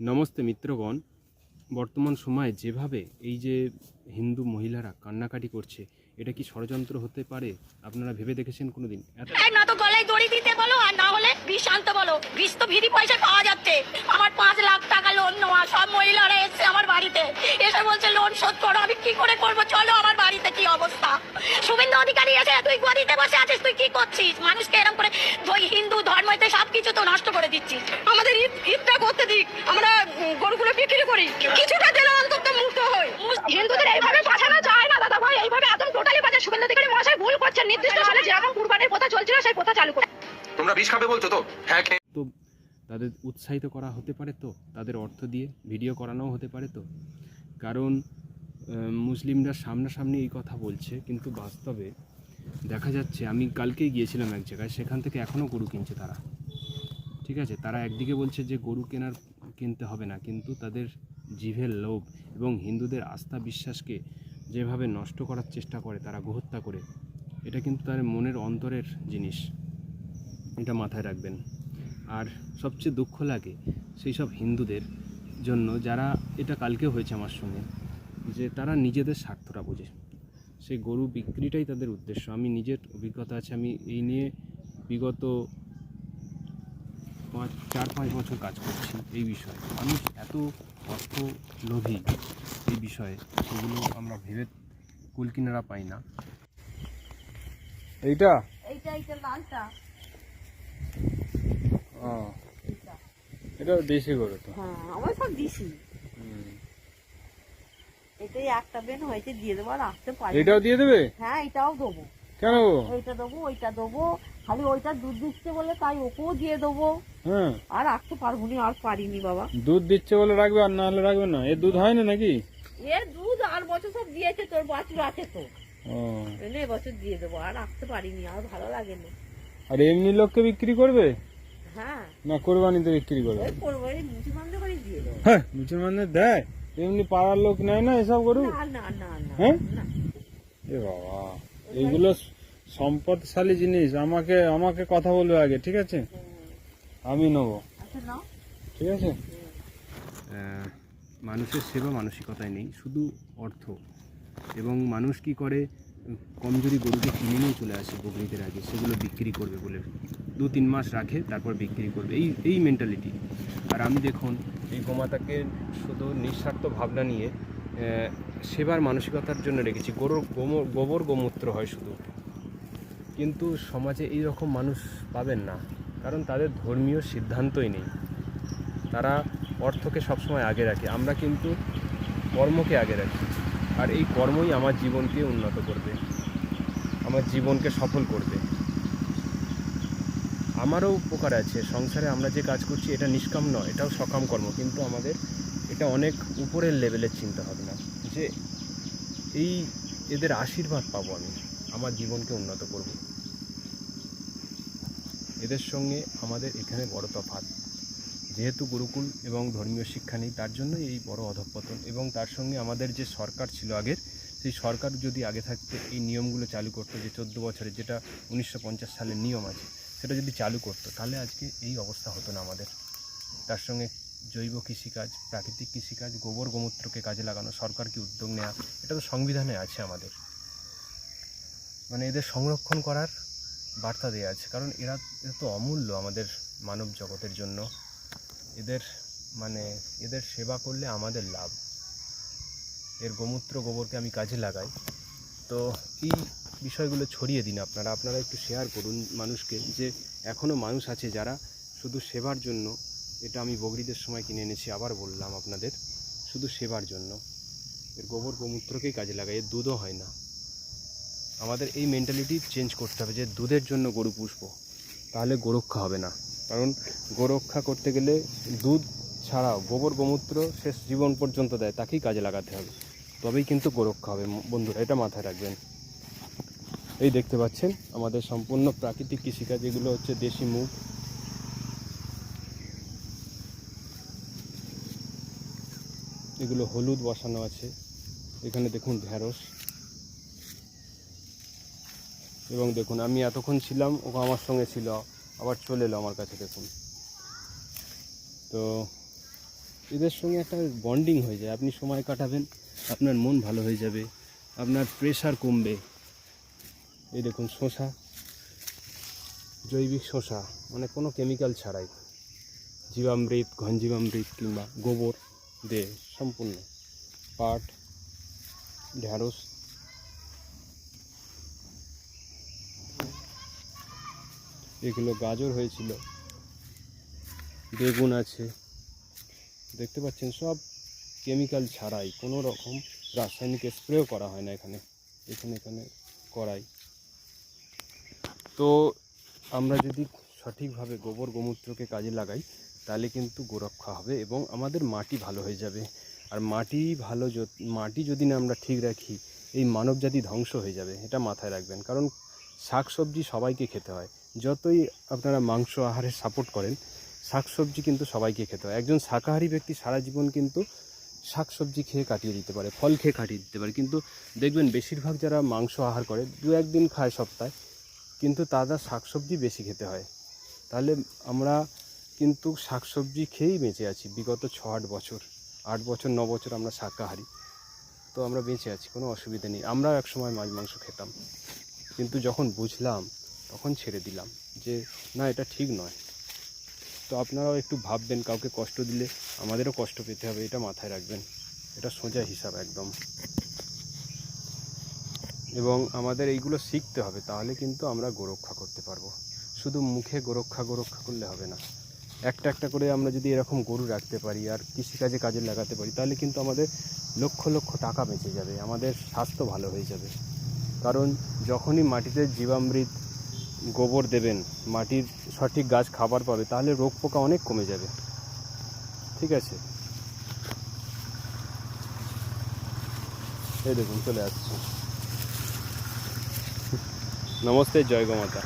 নমস্তে মিত্রগণ, বর্তমান সময়ে যেভাবে এই যে হিন্দু মহিলারা কান্নাকাটি করছে, এটা কি ষড়যন্ত্র হতে পারে? আপনারা ভেবে দেখেছেন কোনোদিন? না তো গলায় দড়ি দিতে বলো, আর না হলে বিষ আনতে বলো। বিষ তো ফ্রি পয়সা পাওয়া যাচ্ছে। আমার 5 লাখ টাকা লোন নেওয়া, সব মহিলারা এসছে আমার বাড়িতে, এসে বলছে লোন শোধ করো। আমি কি করে করবো? চলো আমার বাড়িতে কি অবস্থা। শুভেন্দু অধিকারী এসে, তুই গদিতে বসে আছিস, তুই কি করছিস? মানুষকে এরকম করে ওই হিন্দু ধর্মতে সবকিছু তো নষ্ট করে দিচ্ছিস। আমাদের ঈদটা করতে দিক, আমরা গরুগুলো বিক্রি করি, কিছুটা যেন অন্তত মুক্ত হয়। হিন্দুদের এইভাবে বাঁচানো যায় না দাদা ভাই, এইভাবে একদম টোটালি বাঁচা। শুভেন্দু অধিকারী মহাশয় ভুল করছেন। নির্দিষ্ট সালে যেমন কুরবানির প্রথা চলছিল সেই প্রথা চালু করে। তোমরা বিষ খাবে বলছো তো? হ্যাঁ, তো তাদের উৎসাহিত করা হতে পারে, তো তাদের অর্থ দিয়ে ভিডিও করানোও হতে পারে। তো কারণ মুসলিমরা সামনাসামনি এই কথা বলছে, কিন্তু বাস্তবে দেখা যাচ্ছে, আমি কালকেই গিয়েছিলাম এক জায়গায়, সেখান থেকে এখনও গরু কিনছে তারা। ঠিক আছে, তারা একদিকে বলছে যে গরু কিনতে হবে না, কিন্তু তাদের জিভের লোভ এবং হিন্দুদের আস্থা বিশ্বাসকে যেভাবে নষ্ট করার চেষ্টা করে তারা গোহত্যা করে, এটা কিন্তু তাদের মনের অন্তরের জিনিস, এটা মাথায় রাখবেন। আর সবচেয়ে দুঃখ লাগে সেই সব হিন্দুদের জন্য যারা, এটা কালকেও হয়েছে আমার সঙ্গে, যে তারা নিজেদের স্বার্থটা বোঝে, সেই গরু বিক্রিটাই তাদের উদ্দেশ্য। আমি নিজের অভিজ্ঞতা আছে, আমি এই নিয়ে বিগত 4-5 বছর কাজ করছি এই বিষয়ে। মানুষ এত অর্থ লোভী এই বিষয়ে, সেগুলো আমরা ভেবে কুলকিনারা পাই না। এইটা লালটা, এটা দেশি গরু তো? হ্যাঁ আমার সব দিছি। এটাই একটা বেন হয়েছে, দিয়ে দেবো। আর আসতে পারি। এটাও দিয়ে দেবে? হ্যাঁ এটাও দেবো। কেন? ওইটা দেবো, ওইটা দেবো। খালি ওইটা দুধ দিচ্ছে বলে তাই ওকেও দিয়ে দেবো। হ্যাঁ, আর রাখতে পারবো নি, আর পারিনি বাবা। দুধ দিচ্ছে বলে রাখবে, আর না হলে রাখবে না? এর দুধ হয় না নাকি? এর দুধ আর বছর সব দিয়েছে, তোর বাছুর আছে তো, ও, এবছর দিয়ে দেবো। আর রাখতে পারিনি, আর ভালো লাগে না। আর এমনি লোককে বিক্রি করবে হ্যাঁ না কোরবানিতে বিক্রি করবে? ওই করবো, এই মুসলমানদের করে দিয়ে দেবো। হ্যাঁ, মুসলমানদের দেয়, এমনি পাড়ার লোক নেয় না এসব গরু? না না না না হ্যাঁ? না। এ বাবা, এইগুলো সম্পদশালী জিনিস। আমাকে কথা বলবে আগে, ঠিক আছে? আমি নেবো, আচ্ছা নাও। ঠিক আছে? মানুষের সেবা মানসিকতায় নেই, শুধু অর্থ। এবং মানুষ কি করে, কমজোরি গরুকে কিনে নিয়ে চলে আসে বকরিদের আগে, সেগুলো বিক্রি করবে বলে 2-3 মাস রাখে, তারপর বিক্রি করবে, এই মেন্টালিটি। আর আমি দেখুন, এই গোমাতাকে শুধু নিঃস্বার্থ ভাবনা নিয়ে সেবার মানসিকতার জন্য রেখেছি। গোবর গোমূত্র হয় শুধু, কিন্তু সমাজে এই রকম মানুষ পাবেন না, কারণ তাদের ধর্মীয় সিদ্ধান্তই নেই। তারা অর্থকে সবসময় আগে রাখে, আমরা কিন্তু কর্মকে আগে রাখি। আর এই কর্মই আমার জীবনকে উন্নত করবে, আমার জীবনকে সফল করবে। আমারও উপকার আছে সংসারে, আমরা যে কাজ করছি এটা নিষ্কাম নয়, এটাও সকাম কর্ম, কিন্তু আমাদের এটা অনেক উপরের লেভেলের চিন্তা ভাবনা, যে এদের আশীর্বাদ পাবো, আমি আমার জীবনকে উন্নত করব। এদের সঙ্গে আমাদের এখানে বড় তফাৎ, যেহেতু গুরুকুল এবং ধর্মীয় শিক্ষা নেই, তার জন্য এই বড় অধঃপতন। এবং তার সঙ্গে আমাদের যে সরকার ছিল আগের, সেই সরকার যদি আগে থাকতে এই নিয়মগুলো চালু করতো, যে 14 বছরে যেটা 1950 সালের নিয়ম আছে, সেটা যদি চালু করতো, তাহলে আজকে এই অবস্থা হতো না আমাদের। তার সঙ্গে জৈব কৃষিকাজ, প্রাকৃতিক কৃষিকাজ, গোবর গোমূত্রকে কাজে লাগানো, সরকারকে উদ্যোগ নেওয়া, এটা তো সংবিধানে আছে আমাদের। মানে এদের সংরক্ষণ করার বার্তা দেওয়া আছে, কারণ এরা তো অমূল্য আমাদের মানব জগতের জন্য। এদের সেবা করলে আমাদের লাভ। এর গোমূত্র গোবরকে আমি কাজে লাগাই, তো এই বিষয়গুলো ছড়িয়ে দিন আপনারা একটু শেয়ার করুন মানুষকে, যে এখনও মানুষ আছে যারা শুধু সেবার জন্য, এটা আমি বকরিদের সময় কিনে এনেছি, আবার বললাম আপনাদের, শুধু সেবার জন্য এর গোবর গোমূত্রকেই কাজে লাগাই, এর দুধও হয় না। আমাদের এই মেন্টালিটি চেঞ্জ করতে হবে, যে দুধের জন্য গরু পুষবো, তাহলে গোরক্ষা হবে না। কারণ গোরক্ষা করতে গেলে দুধ ছাড়াও গোবর গোমূত্র শেষ জীবন পর্যন্ত দেয়, তাকেই কাজে লাগাতে হবে, তবেই কিন্তু গোরক্ষা হবে। বন্ধুরা, এটা মাথায় রাখবেন। এই দেখতে পাচ্ছেন আমাদের সম্পূর্ণ প্রাকৃতিক কৃষিকাজ, এগুলো হচ্ছে দেশি মুগ, এগুলো হলুদ বসানো আছে। এখানে দেখুন ঢেঁড়স, এবং দেখুন আমি এতক্ষণ ছিলাম, ও আমার সঙ্গে ছিল, আবার চলে এলো আমার কাছে। দেখুন, তো এদের সঙ্গে একটা বন্ডিং হয়ে যায়, আপনি সময় কাটাবেন, আপনার মন ভালো হয়ে যাবে, আপনার প্রেশার কমবে। এই দেখুন শসা, জৈবিক শসা, মানে কোনো কেমিক্যাল ছাড়াই, জীবামৃত, ঘনজীবামৃত কিংবা গোবর দিয়ে সম্পূর্ণ। পাট, ঢ্যাঁড়স, এগুলো গাজর হয়েছিল, বেগুন আছে, দেখতে পাচ্ছেন সব কেমিক্যাল ছাড়াই, কোনো রকম রাসায়নিক স্প্রেও করা হয় না এখানে এখানে করাই। তো আমরা যদি সঠিকভাবে গোবর গোমূত্রকে কাজে লাগাই তাহলে কিন্তু গোরক্ষা হবে এবং আমাদের মাটি ভালো হয়ে যাবে। আর মাটি যদি না আমরা ঠিক রাখি, এই মানবজাতি ধ্বংস হয়ে যাবে, এটা মাথায় রাখবেন। কারণ শাকসবজি সবাইকে খেতে হয়, যতই আপনারা মাংস আহারে সাপোর্ট করেন, শাকসবজি কিন্তু সবাইকে খেতে হয়। একজন শাকাহারী ব্যক্তি সারা জীবন কিন্তু শাকসবজি খেয়ে কাটিয়ে দিতে পারে, ফল খেয়ে কাটিয়ে দিতে পারে, কিন্তু দেখবেন বেশিরভাগ যারা মাংস আহার করে 2-1 দিন খায় সপ্তাহে, কিন্তু তারা শাকসবজি বেশি খেতে হয়। তাহলে আমরা কিন্তু শাকসবজি খেয়েই বেঁচে আছি বিগত 6-8 বছর, 8 বছর 9 বছর আমরা শাকাহারী, তো আমরা বেঁচে আছি, কোনো অসুবিধা নেই। আমরাও এক সময় মাছ মাংস খেতাম, কিন্তু যখন বুঝলাম তখন ছেড়ে দিলাম যে না, এটা ঠিক নয়। তো আপনারাও একটু ভাববেন, কাউকে কষ্ট দিলে আমাদেরও কষ্ট পেতে হবে, এটা মাথায় রাখবেন। এটা সোজা হিসাব একদম। এবং আমাদের এইগুলো শিখতে হবে, তাহলে কিন্তু আমরা গোরক্ষা করতে পারবো। শুধু মুখে গোরক্ষা করলে হবে না। একটা করে আমরা যদি এরকম গরু রাখতে পারি আর কৃষিকাজে কাজে লাগাতে পারি, তাহলে কিন্তু আমাদের লক্ষ লক্ষ টাকা বেঁচে যাবে, আমাদের স্বাস্থ্য ভালো হয়ে যাবে। কারণ যখনই মাটিতে জীবামৃত, গোবর দেবেন, মাটির সঠিক গাছ খাবার পাবে, তাহলে রোগ পোকা অনেক কমে যাবে। ঠিক আছে, এই দেখুন চলে আসছে। নমস্তে, জয় গো মাতা।